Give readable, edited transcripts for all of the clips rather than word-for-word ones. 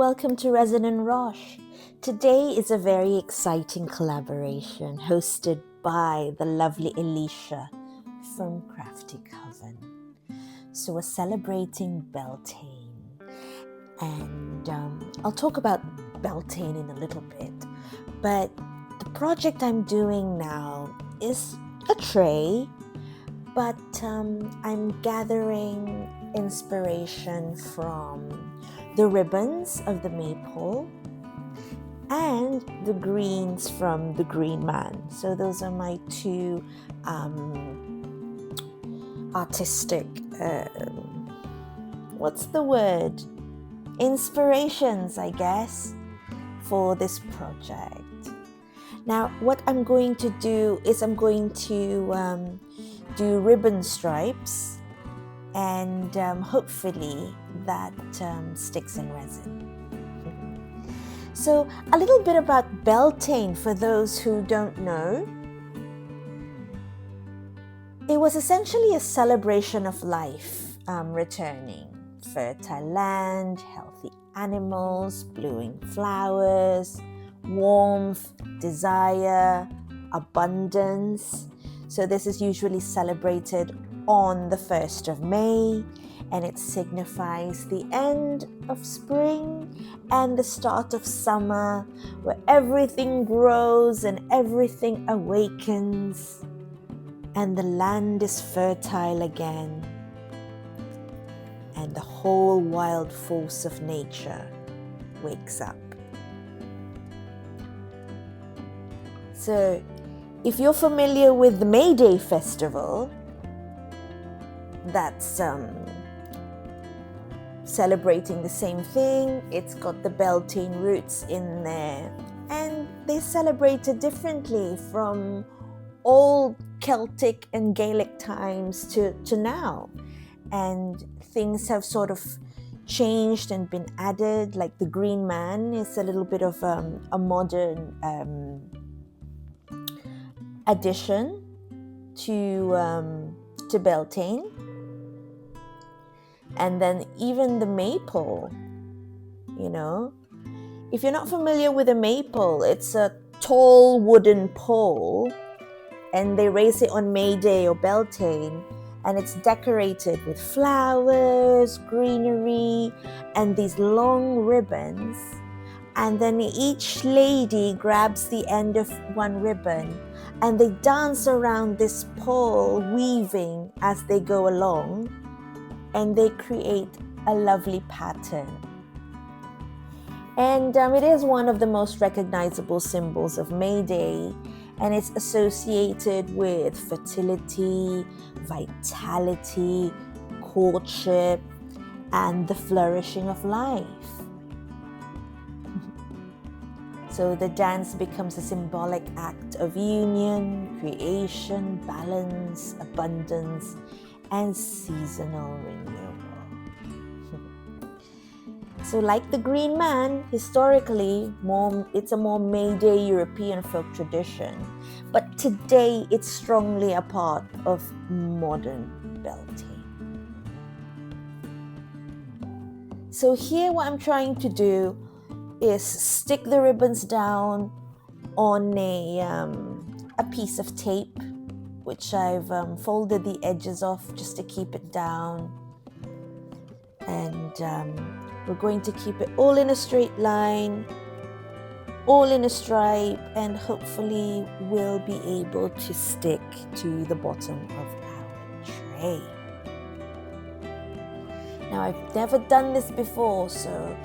Welcome to Resin and Roche. Today is a very exciting collaboration hosted by the lovely Alicia from Crafty Coven. So we're celebrating Beltane, and I'll talk about Beltane in a little bit, but the project I'm doing now is a tray, but I'm gathering inspiration from the ribbons of the maypole and the greens from the Green Man. So those are my two artistic, inspirations, I guess, for this project. Now, what I'm going to do is I'm going to do ribbon stripes, and hopefully that sticks in resin. So a little bit about Beltane for those who don't know. It was essentially a celebration of life returning. Fertile land, healthy animals, blooming flowers, warmth, desire, abundance. So this is usually celebrated on the 1st of May, and it signifies the end of spring and the start of summer, where everything grows and everything awakens and the land is fertile again, and the whole wild force of nature wakes up. So if you're familiar with the May Day festival, that's celebrating the same thing. It's got the Beltane roots in there, and they celebrate it differently from old Celtic and Gaelic times to now, and things have sort of changed and been added. Like the Green Man is a little bit of a modern addition to Beltane. And then even the maypole, if you're not familiar with a maypole, it's a tall wooden pole, and they raise it on May Day or Beltane, and it's decorated with flowers, greenery, and these long ribbons. And then each lady grabs the end of one ribbon, and they dance around this pole, weaving as they go along, and they create a lovely pattern. And it is one of the most recognizable symbols of May Day, and it's associated with fertility, vitality, courtship, and the flourishing of life. So the dance becomes a symbolic act of union, creation, balance, abundance, and seasonal renewal. So like the Green Man, historically, it's a more May Day European folk tradition, but today it's strongly a part of modern Beltane. So here what I'm trying to do is stick the ribbons down on a piece of tape, which I've folded the edges off just to keep it down. And we're going to keep it all in a straight line, all in a stripe, and hopefully we'll be able to stick to the bottom of our tray. Now, I've never done this before, so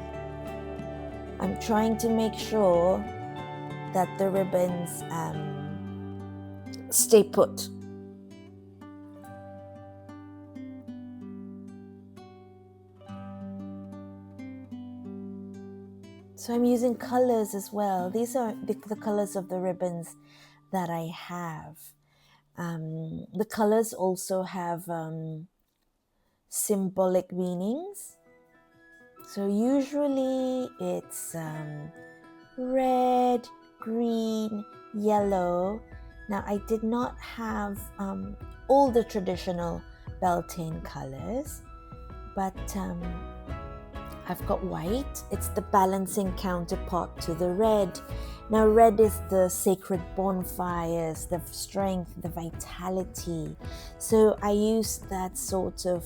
I'm trying to make sure that the ribbons stay put. So I'm using colors as well. These are the colors of the ribbons that I have. The colors also have symbolic meanings. So usually it's red, green, yellow. Now I did not have all the traditional Beltane colors, but I've got white. It's the balancing counterpart to the red. Now red is the sacred bonfires, the strength, the vitality. So I use that sort of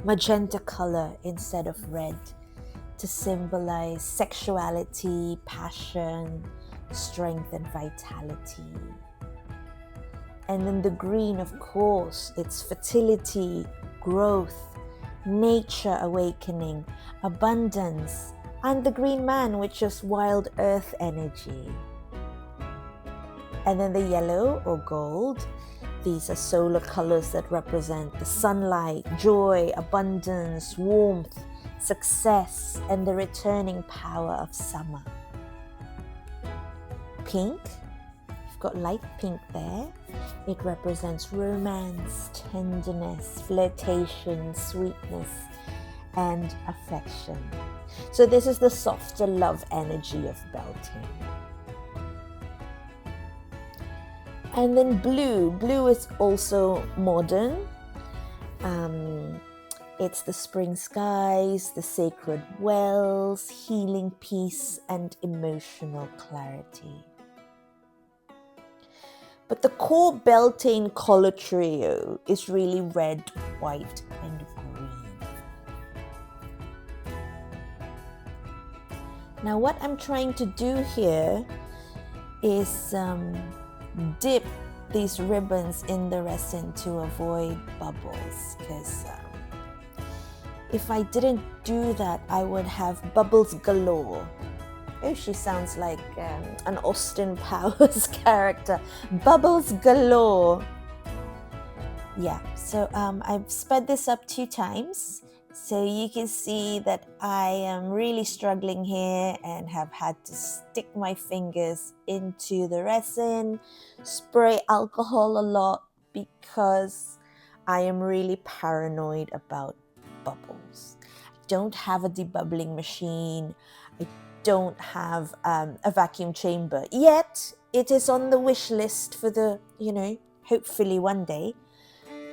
magenta color instead of red to symbolize sexuality, passion, strength, and vitality. And then the green, of course, it's fertility, growth, nature awakening, abundance, and the green man, which is wild earth energy. And then the yellow or gold, these are solar colors that represent the sunlight, joy, abundance, warmth, success, and the returning power of summer. Pink, you've got light pink there. It represents romance, tenderness, flirtation, sweetness, and affection. So this is the softer love energy of Beltane. And then blue. Blue is also modern. It's the spring skies, the sacred wells, healing peace, and emotional clarity. But the core Beltane color trio is really red, white, and green. Now what I'm trying to do here is dip these ribbons in the resin to avoid bubbles, because if I didn't do that, I would have bubbles galore. Oh, she sounds like an Austin Powers character. Bubbles galore. Yeah, so I've sped this up 2 times. So you can see that I am really struggling here and have had to stick my fingers into the resin, spray alcohol a lot, because I am really paranoid about bubbles. I don't have a debubbling machine. I don't have a vacuum chamber yet. It is on the wish list for the, hopefully one day.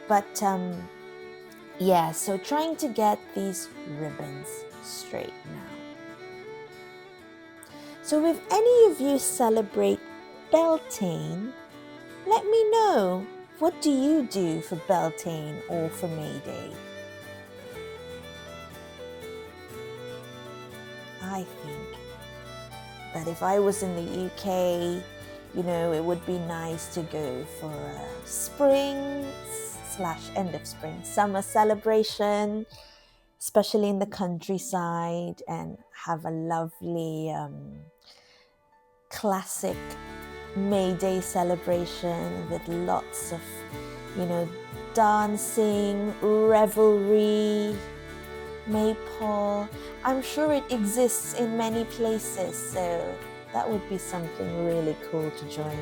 But yeah, so trying to get these ribbons straight now. So if any of you celebrate Beltane, let me know. What do you do for Beltane or for May Day? I think that if I was in the UK, it would be nice to go for a spring / end of spring, summer celebration, especially in the countryside, and have a lovely classic May Day celebration with lots of, dancing, revelry, maypole. I'm sure it exists in many places, so that would be something really cool to join.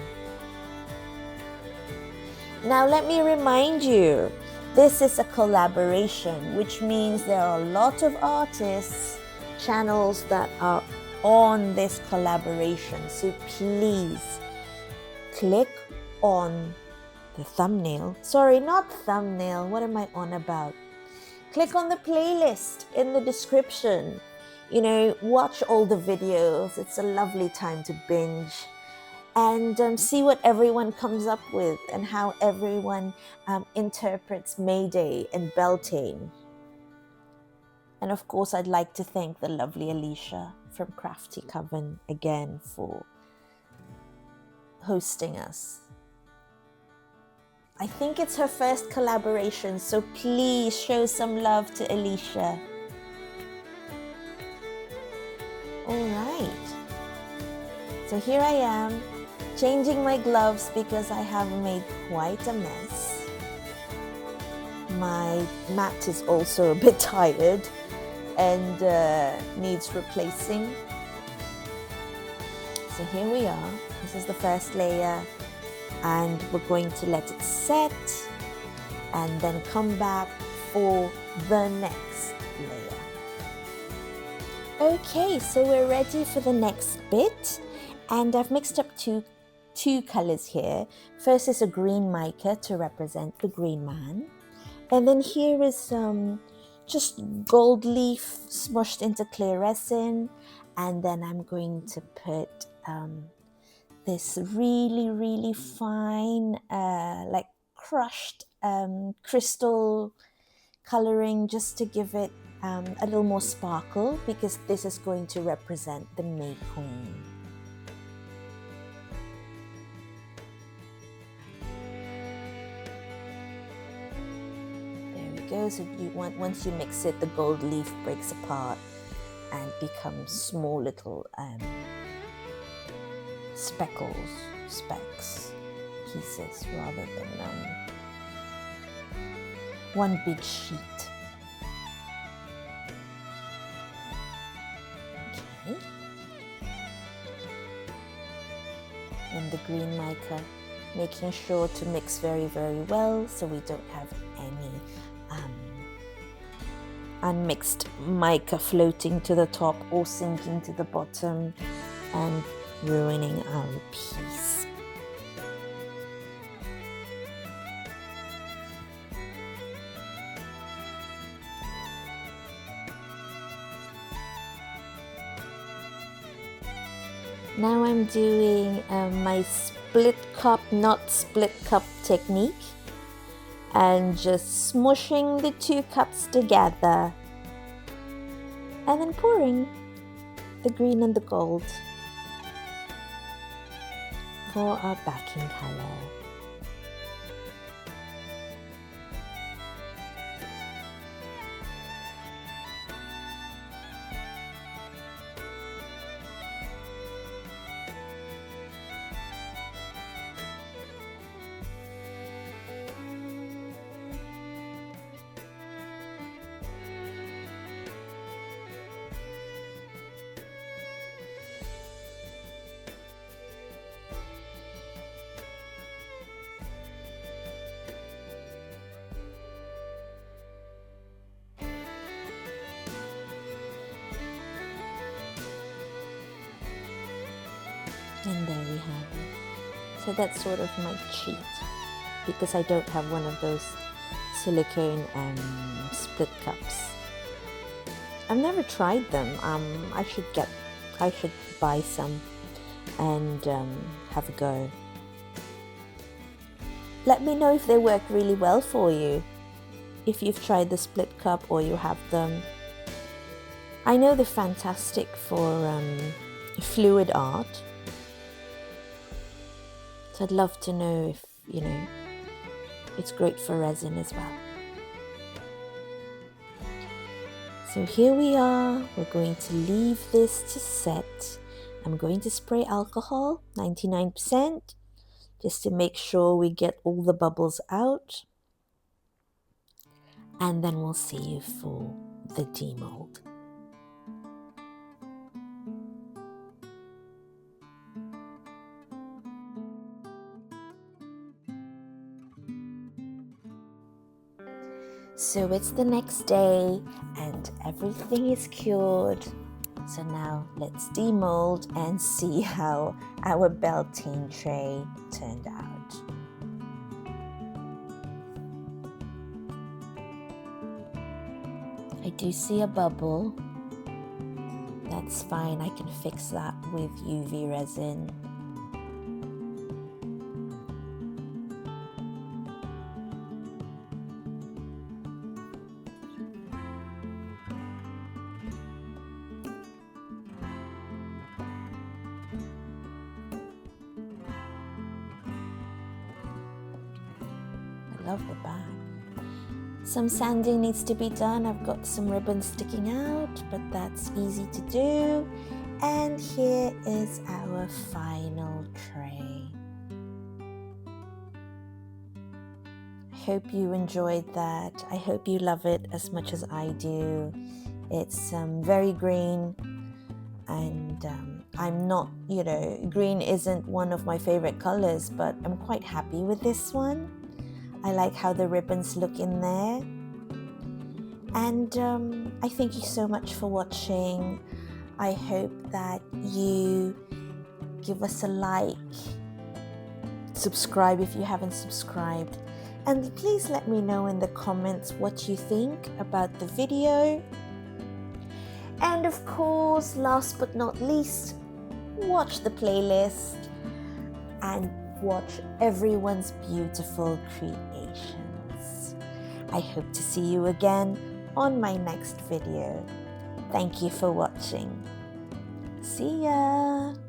Now let me remind you, this is a collaboration, which means there are a lot of artists, channels that are on this collaboration. So please click on the thumbnail. Sorry, not thumbnail. What am I on about? Click on the playlist in the description. Watch all the videos. It's a lovely time to binge. And see what everyone comes up with and how everyone interprets May Day and Beltane. And of course, I'd like to thank the lovely Alicia from Crafty Coven again for hosting us. I think it's her first collaboration, so please show some love to Alicia. All right. So here I am, changing my gloves because I have made quite a mess. My mat is also a bit tired and needs replacing. So here we are. This is the first layer, and we're going to let it set and then come back for the next layer. Okay, so we're ready for the next bit, and I've mixed up two colors here. First is a green mica to represent the green man, and then here is some just gold leaf smushed into clear resin, and then I'm going to put this really fine like crushed crystal coloring, just to give it a little more sparkle, because this is going to represent the May Queen. There we go. So once you mix it, the gold leaf breaks apart and becomes small little specks, pieces, rather than one big sheet. Okay. And the green mica, making sure to mix very well so we don't have any unmixed mica floating to the top or sinking to the bottom and ruining our piece. Now I'm doing my split cup, not split cup technique, and just smushing the two cups together and then pouring the green and the gold for our backing color. And there we have it. So that's sort of my cheat, because I don't have one of those silicone split cups. I've never tried them. I should buy some and have a go. Let me know if they work really well for you, if you've tried the split cup or you have them. I know they're fantastic for fluid art. So I'd love to know if, it's great for resin as well. So here we are. We're going to leave this to set. I'm going to spray alcohol, 99%, just to make sure we get all the bubbles out. And then we'll see you for the demold. So it's the next day and everything is cured. So now let's demold and see how our Beltane tray turned out. I do see a bubble. That's fine, I can fix that with UV resin. Love the back. Some sanding needs to be done. I've got some ribbons sticking out, but that's easy to do. And here is our final tray. I hope you enjoyed that. I hope you love it as much as I do. It's very green, and I'm not, green isn't one of my favorite colors, but I'm quite happy with this one. I like how the ribbons look in there. And I thank you so much for watching. I hope that you give us a like, subscribe if you haven't subscribed, And please let me know in the comments what you think about the video. And of course, last but not least, watch the playlist and watch everyone's beautiful creations. I hope to see you again on my next video. Thank you for watching. See ya!